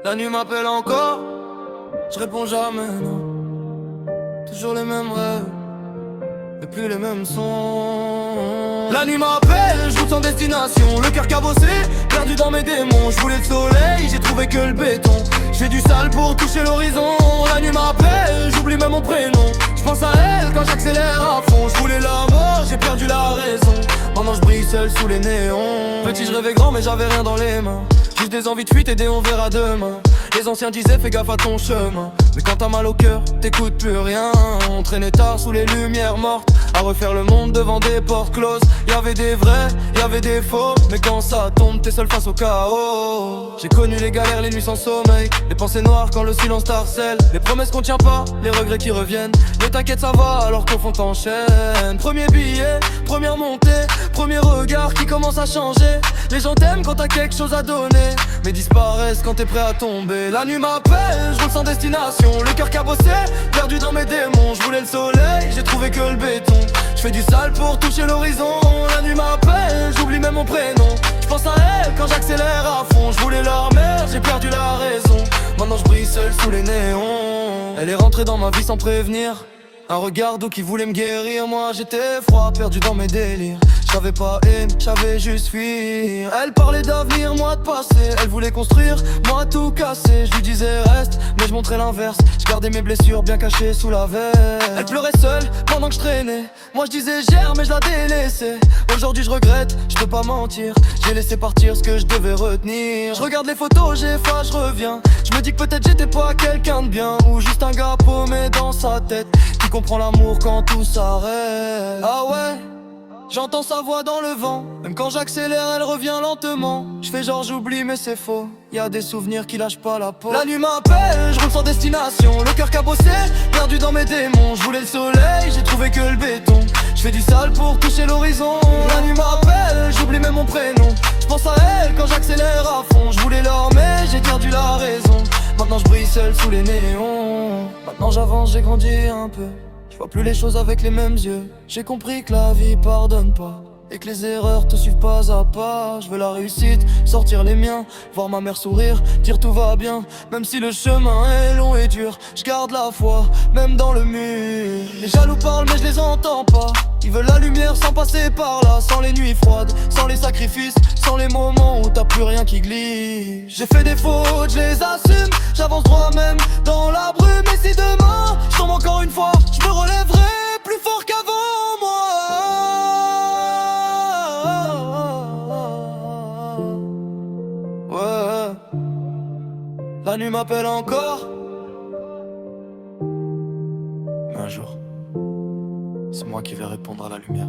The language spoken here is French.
La nuit m'appelle encore, je réponds jamais, non. Toujours les mêmes rêves, et plus les mêmes sons. La nuit m'appelle, je roule sans destination, le cœur cabossé, perdu dans mes démons. Je voulais le soleil, j'ai trouvé que le béton. Je fais du sale pour toucher l'horizon. La nuit m'appelle, j'oublie même mon prénom. Je pense à elle quand j'accélère à fond. Je voulais la mort, j'ai perdu la raison. Maintenant je brille seul sous les néons. Petit je rêvais grand mais j'avais rien dans les mains. Juste des envies de fuite et des on verra demain. Les anciens disaient fais gaffe à ton chemin. Mais quand t'as mal au cœur, t'écoutes plus rien. On traînait tard sous les lumières mortes, à refaire le monde devant des portes closes. Y'avait des vrais, y'avait des faux. Mais quand ça tombe, t'es seul face au chaos. J'ai connu les galères, les nuits sans sommeil, les pensées noires quand le silence t'harcèle. Les promesses qu'on tient pas, les regrets qui reviennent. Mais t'inquiète ça va alors qu'au fond t'enchaînes. Premier billet, première montée, premier regard qui commence à changer. Les gens t'aiment quand t'as quelque chose à donner, mais disparaissent quand t'es prêt à tomber. La nuit m'appelle, je roule sans destination, le cœur cabossé, perdu dans mes démons. Je voulais le soleil, j'ai trouvé que le béton. Je fais du sale pour toucher l'horizon. La nuit m'appelle, j'oublie même mon prénom. Je pense à elle quand j'accélère à fond. Je voulais leur mère, j'ai perdu la raison. Maintenant je brille seul sous les néons. Elle est rentrée dans ma vie sans prévenir, un regard doux qui voulait me guérir. Moi j'étais froid, perdu dans mes délires. J'avais pas aimé, j'avais juste fuir. Elle parlait d'avenir, moi de passé. Elle voulait construire, moi tout casser. Je lui disais reste, mais je montrais l'inverse. Je gardais mes blessures bien cachées sous la veste. Elle pleurait seule pendant que je traînais. Moi je disais gère mais je la délaissais. Aujourd'hui je regrette, je peux pas mentir. J'ai laissé partir ce que je devais retenir. Je regarde les photos, j'efface, je reviens. Je me dis que peut-être j'étais pas quelqu'un de bien, ou juste un gars paumé dans sa tête, qui comprend l'amour quand tout s'arrête. Ah ouais, j'entends sa voix dans le vent. Même quand j'accélère, elle revient lentement. Je fais genre j'oublie mais c'est faux. Y'a des souvenirs qui lâchent pas la peau. La nuit m'appelle, je roule sans destination, le cœur cabossé, perdu dans mes démons. Je voulais le soleil, j'ai trouvé que le béton. Je fais du sale pour toucher l'horizon. La nuit m'appelle, j'oublie même mon prénom. Je pense à elle quand j'accélère à fond. Je voulais l'or mais j'ai perdu la raison. Maintenant je brille seul sous les néons. Maintenant j'avance, j'ai grandi un peu. Je vois plus les choses avec les mêmes yeux. J'ai compris que la vie pardonne pas, et que les erreurs te suivent pas à pas. Je veux la réussite, sortir les miens, voir ma mère sourire, dire tout va bien. Même si le chemin est long et dur, je garde la foi, même dans le mur. Les jaloux parlent mais je les entends pas. Ils veulent la lumière sans passer par là, sans les nuits froides, sans les sacrifices, sans les moments où t'as plus rien qui glisse. J'ai fait des fautes, je les assume, j'avance droit même dans la brume. Et si demain je tombe encore une fois, je me relèverai plus fort qu'avant moi. Ouais, la nuit m'appelle encore, mais un jour c'est moi qui vais répondre à la lumière.